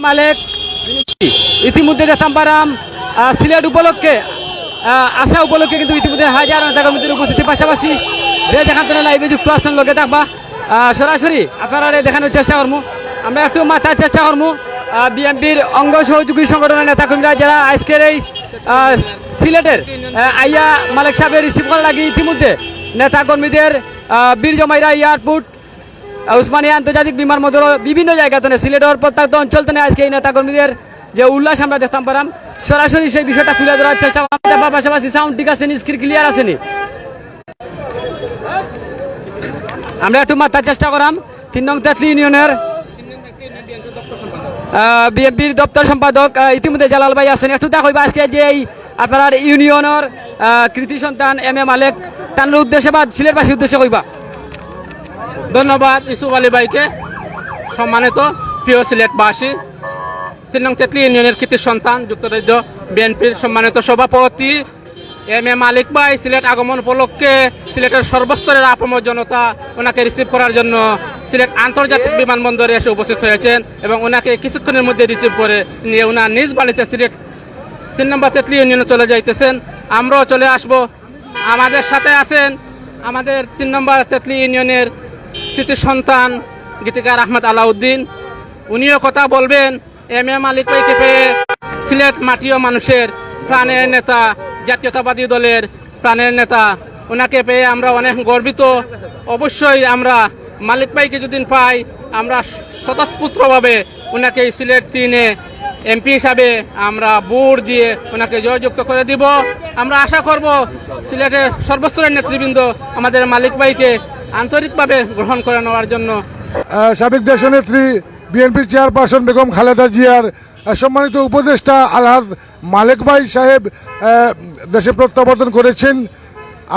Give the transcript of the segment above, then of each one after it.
মালেক ইতিমধ্যে দেখতাম পারাম সিলেট উপলক্ষে আসা উপলক্ষে কিন্তু ইতিমধ্যে হাজার নেতা কর্মীদের উপস্থিতির পাশাপাশি যে যেখান থেকে লাইভে যুক্ত আসছেন লোকে থাকবা সরাসরি আপনারা দেখানোর চেষ্টা করবো। আমরা একটু মাথার চেষ্টা করবো বিএনপির অঙ্গ সহযোগী সংগঠনের নেতাকর্মীরা যারা আজকের এই সিলেটের আইয়া মালিক সাহেবের রিসিভ করার আগে ইতিমধ্যে নেতাকর্মীদের বীর জমাইরা এয়ারপোর্ট উসমানিয়া আন্তর্জাতিক বিমানবন্দর বিভিন্ন জায়গা থেকে সিলেটের প্রত্যন্ত অঞ্চল থেকে আজকে এই নেতাকর্মীদের যে উল্লাস আমরা দেখতাম পারাম সরাসরি সেই বিষয়টা তুলে ধরার চেষ্টা করলাম। পাশাপাশি সাউন্ড ঠিক আছে, স্ক্রিন ক্লিয়ার আসেনি, আমরা একটু মাথার চেষ্টা করাম। 3 নং তেতলি ইউনিয়নের বিএনপির দপ্তর সম্পাদক ইতিমধ্যে জালাল ভাই আসেন, একটু দেখবা আজকে যে এই আপনার ইউনিয়নের কৃতি সন্তান এম এ মালেক তার উদ্দেশ্যে বা সিলেটবাসীর উদ্দেশ্যে কইবা। ধন্যবাদ ইউসুফ আলী ভাইকে। সম্মানিত প্রিয় সিলেটবাসী, 3 নং তেতলি ইউনিয়নের কৃতি সন্তান যুক্তরাজ্য বিএনপির সম্মানিত সভাপতি এম এ মালিক ভাই সিলেট আগমন উপলক্ষে সিলেটের সর্বস্তরের আপামর জনতা ওনাকে রিসিভ করার জন্য সিলেট আন্তর্জাতিক বিমানবন্দরে এসে উপস্থিত হয়েছেন এবং ওনাকে কিছুক্ষণের মধ্যে রিসিভ করে নিয়ে ওনার নিজ বাড়িতে সিলেট 3 নম্বর তেতলি ইউনিয়নে চলে যাইতেছেন। আমরাও চলে আসব। আমাদের সাথে আছেন আমাদের 3 নম্বর তেতলি ইউনিয়নের কৃতি সন্তান গীতিকার আহমদ আলাউদ্দিন, উনিও কথা বলবেন। এম এ মালিক ভাইকে পেয়ে সিলেট মাটিও মানুষের প্রাণের নেতা, জাতীয়তাবাদী দলের প্রাণের নেতা, ওনাকে পেয়ে আমরা অনেক গর্বিত। অবশ্যই আমরা মালিক ভাইকে যদি পাই আমরা স্বতঃস্ফূর্তভাবে ওনাকে সিলেট 3-এ এমপি হিসাবে আমরা ভোট দিয়ে ওনাকে জয়যুক্ত করে দিব। আমরা আশা করব সিলেটের সর্বস্তরের নেতৃবৃন্দ আমাদের মালিক ভাইকে আন্তরিকভাবে গ্রহণ করে নেওয়ার জন্য। সাবেক দেশনেত্রী বিএনপির চেয়ারপারসন বেগম খালেদা জিয়ার সম্মানিত উপদেষ্টা আলহাজ মালেক ভাই সাহেব দেশে প্রত্যাবর্তন করেছেন।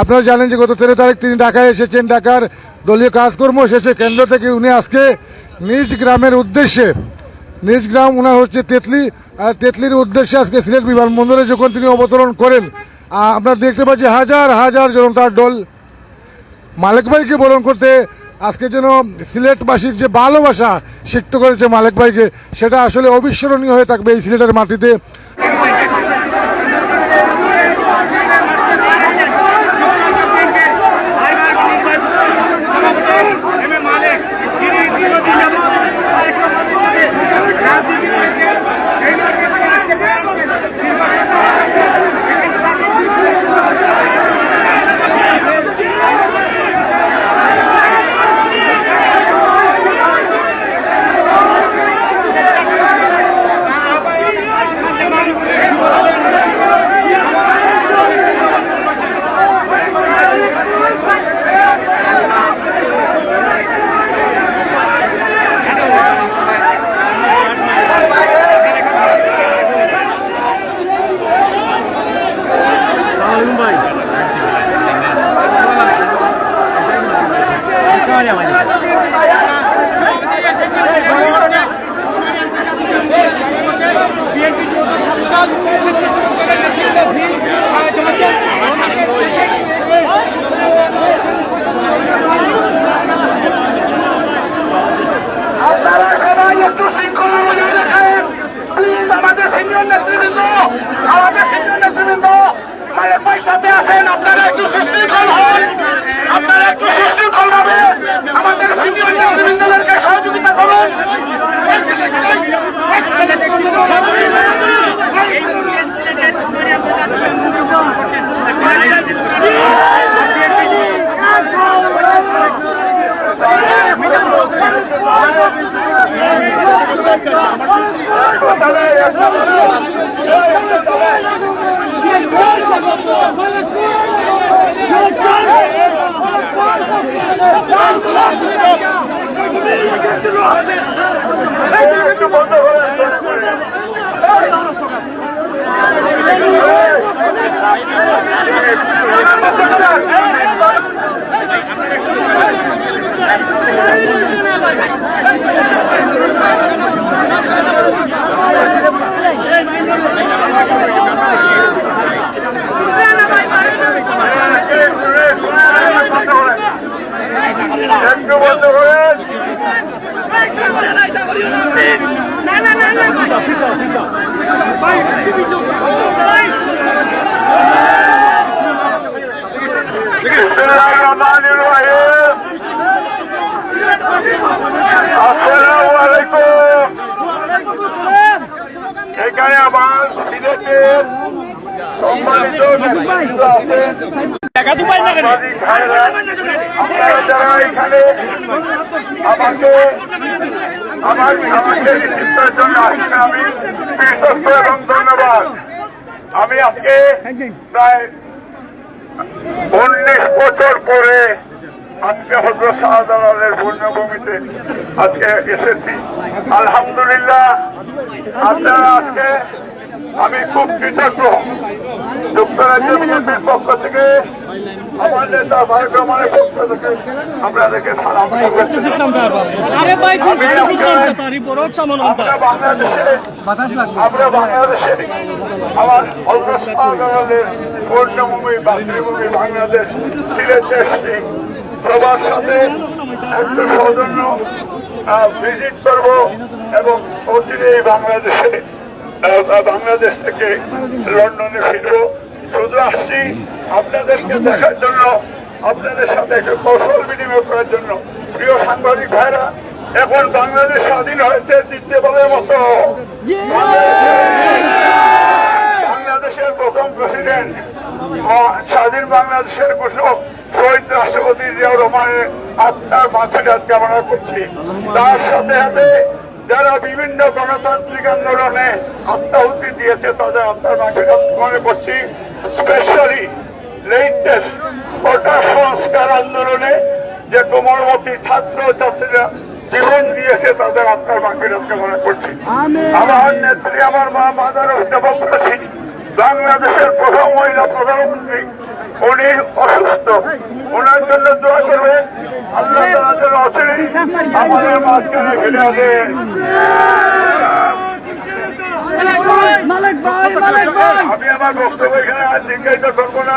আপনারা জানেন যে গত 13 তারিখ তিনি ঢাকায় এসেছেন। ঢাকার দলীয় কাজকর্ম শেষে কেন্দ্র থেকে উনি আজকে নিজ গ্রামের উদ্দেশ্যে, নিজ গ্রাম ওনার হচ্ছে তেতলি, তেতলির উদ্দেশ্যে আজকে সিলেট বিমানবন্দরে যখন তিনি অবতরণ করেন আপনারা দেখতে পাচ্ছি হাজার হাজার জনতার দল মালেক ভাইকে বরণ করতে। আজকে যেন সিলেটবাসীর যে ভালোবাসা সিক্ত করেছে মালেক ভাইকে, সেটা আসলে অবিস্মরণীয় হয়ে থাকবে এই সিলেটের মাটিতে। একটু বন্ধ করেন। এখানে আমার সিলেটের সম্মানিত নেতৃত্ব আছেন, সাংবাদিক ভাইরা, আপনারা যারা এখানে আমাকে নেতৃত্বের জন্য আসেন, আমি কৃতজ্ঞ এবং ধন্যবাদ। আমি আজকে প্রায় 19 বছর পরে আজকে হযরত শাহজালালের পুণ্যভূমিতে আজকে এসেছি। আলহামদুলিল্লাহ, আপনারা আজকে আমি খুব কৃতজ্ঞ। যুক্তরাজ্য বিএনপির পক্ষ থেকে, আমার নেতা ভারত রহমানের পক্ষ থেকে আপনাদেরকে সালাম। আমরা বাংলাদেশে আমার হযরত শাহজালালের পুণ্যভূমি মাতৃভূমি বাংলাদেশ সিলেটে এসেছি। সবার সাথে একটু সৌজন্য ভিজিট করব এবং অচিরেই বাংলাদেশ থেকে লন্ডনে ফিরবো। শুধু আসছি আপনাদেরকে দেখার জন্য, আপনাদের সাথে একটু কৌশল বিনিময় করার জন্য। প্রিয় সাংবাদিক ভাইরা, এখন বাংলাদেশ স্বাধীন হয়েছে দ্বিতীয়বারের মতো। বাংলাদেশের প্রথম প্রেসিডেন্ট, স্বাধীন বাংলাদেশের ঘোষক শহীদ রাষ্ট্রপতি জিয়াউর রহমানের আত্মার মাতৃঘাত কামনা করছি। তার সাথে সাথে যারা বিভিন্ন গণতান্ত্রিক আন্দোলনে আত্মাহুতি দিয়েছে তাদের আত্মার মাতৃঘাত মনে করছি। স্পেশালি লেটেস্ট কোটা সংস্কার আন্দোলনে যে কোমলমতি ছাত্র ছাত্রীরা জীবন দিয়েছে তাদের আত্মার মাতৃঘাত কামনা করছি। আমার নেত্রী, আমার মা মাদার ডেমোক্রেসি, বাংলাদেশের প্রথম মহিলা প্রধানমন্ত্রী, উনি অসুস্থ, ওনার জন্য দোয়া করবেন। আল্লাহ তাআলা যেন অচিরেই আমাদের মাঝখানে ফিরে আসেন। আমি আমার বক্তব্য এখানে আর দীর্ঘায়িত করবো না।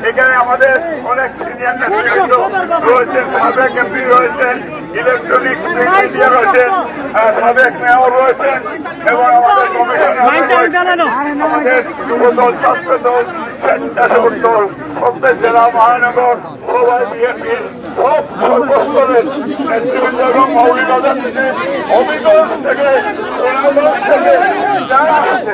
এখানে আমাদের অনেক সিনিয়র নেতৃত্ব রয়েছেন, সাবেক এমপি রয়েছেন, ইলেকট্রনিক্স মিডিয়া রয়েছেন, সাবেক মেয়র রয়েছেন এবং আমাদের কমিশনার, আমাদের যুবদল, ছাত্রদল, স্বেচ্ছাসেবক দল, প্রত্যেক জেলা মহানগর সবাই বিএনপির সব সর্বস্তরের নেতৃবৃন্দ এবং মৌলিকবাজার থেকে, অভিগঞ্জ থেকে, সুনামগঞ্জ থেকে যারা আছে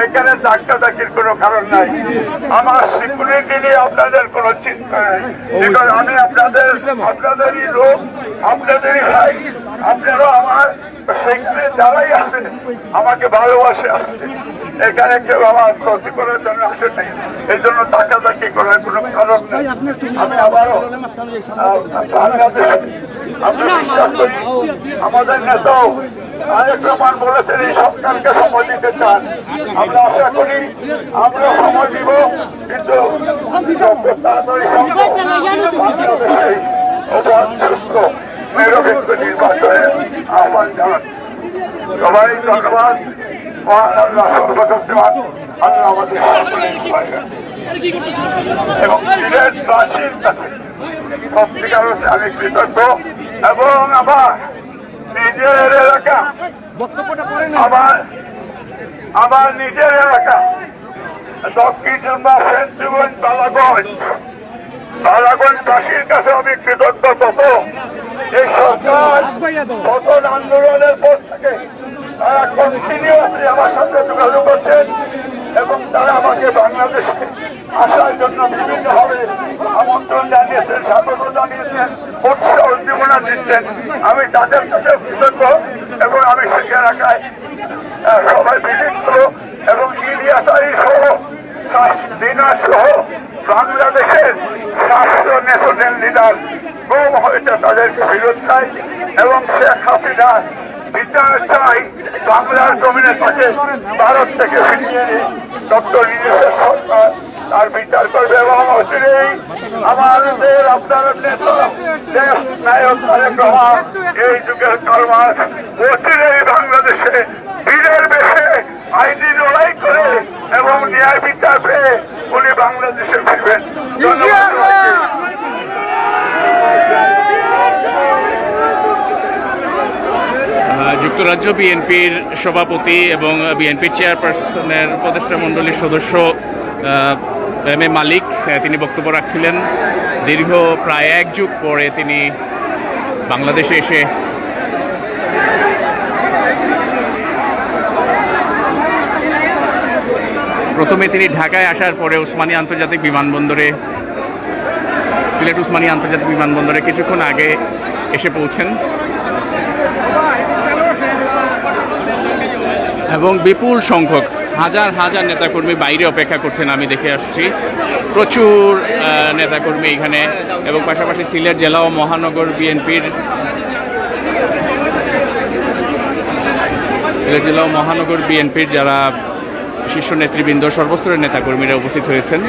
এখানে ডাক্তার ডাকির কোনো কারণ নাই। আমার সিকিউরিটি নিয়ে আপনাদের কোনো চিন্তা নেই। আমি আপনাদেরই লোক, আপনাদেরই ভাই। আপনারাও আমার সেখানে যারাই আসে আমাকে ভালোবাসে আসছে। এখানে কেউ আমার ক্ষতি করার জন্য আসে নাই, এই জন্য ডাকাডাকি করার কোনো কারণ নেই। আমি আবারও বাংলাদেশে আমরা বিশ্বাস করি, আমাদের নেতাও তারেক রহমান বলেছেন এই সরকারকে সময় দিতে চান। আমরা আশা করি আমরা সময় দিব, কিন্তু তাড়াতাড়ি সম্ভব বাংলাদেশে অবাধ সুস্থ নিরপেক্ষ নির্বাচনের আহ্বান জানান। সবাই ধন্যবাদ। আল্লাহ সর্বশক্তিমান, আল্লাহ আমাদের এবং সিলেটবাসীর কাছে সত্যিকার আমি কৃতজ্ঞ। এবং আমার নিজের এলাকা, আমার নিজের এলাকা দক্ষিণ জেলা সেন্টুগঞ্জ বালাগঞ্জবাসীর কাছে আমি কৃতজ্ঞ। এই সরকার প্রথম আন্দোলনের পর থেকে তারা কন্টিনিউয়াসলি আমার সাথে যোগাযোগ করছেন এবং তারা আমাকে বাংলাদেশে আসার জন্য বিভিন্নভাবে আমন্ত্রণ জানিয়েছেন, স্বাগত জানিয়েছেন, উৎসাহ উদ্দীপনা দিচ্ছেন। আমি তাদের কাছে কৃতজ্ঞ এবং আমি সেই এলাকায় সবাই বিশিষ্ট এবং ইলিয়াস আলী সহ দিনাজ সহ বাংলাদেশের রাষ্ট্র ন্যাশনাল লিডার গুম হয়েছে তাদেরকে ফেরত চাই এবং শেখ হাসিনা বিচার চাই। বাংলার জমিনের কাছে ভারত থেকে ফিরিয়ে ডক্টর ইউনূসের সরকার তার বিচার করবে এবং অচিরেই আমাদের আপনার নেতা দেশ নায়ক তারেক রহমান এই যুগের কালমাস অচিরেই বাংলাদেশে বীরের বেশে আইনি লড়াই করে এবং ন্যায় বিচার পেয়ে উনি বাংলাদেশে ফিরবেন। ধন্যবাদ সবাইকে। যুক্তরাজ্য বিএনপির সভাপতি এবং বিএনপির চেয়ারপারসনের উপদেষ্টা মণ্ডলীর সদস্য এম এ মালিক তিনি বক্তব্য রাখছিলেন। দীর্ঘ প্রায় 1 যুগ পরে তিনি বাংলাদেশে এসে প্রথমে তিনি ঢাকায় আসার পরে উসমানী আন্তর্জাতিক বিমানবন্দরে সিলেট উসমানী আন্তর্জাতিক বিমানবন্দরে কিছুক্ষণ আগে এসে পৌঁছেন এবং বিপুল সংখ্যক হাজার হাজার নেতাকর্মী বাইরে অপেক্ষা করছেন। আমি দেখে আসছি প্রচুর নেতাকর্মী এখানে, এবং পাশাপাশি সিলেট জেলা ও মহানগর বিএনপির যারা শীর্ষ নেতৃবৃন্দ সর্বস্তরের নেতাকর্মীরা উপস্থিত হয়েছেন।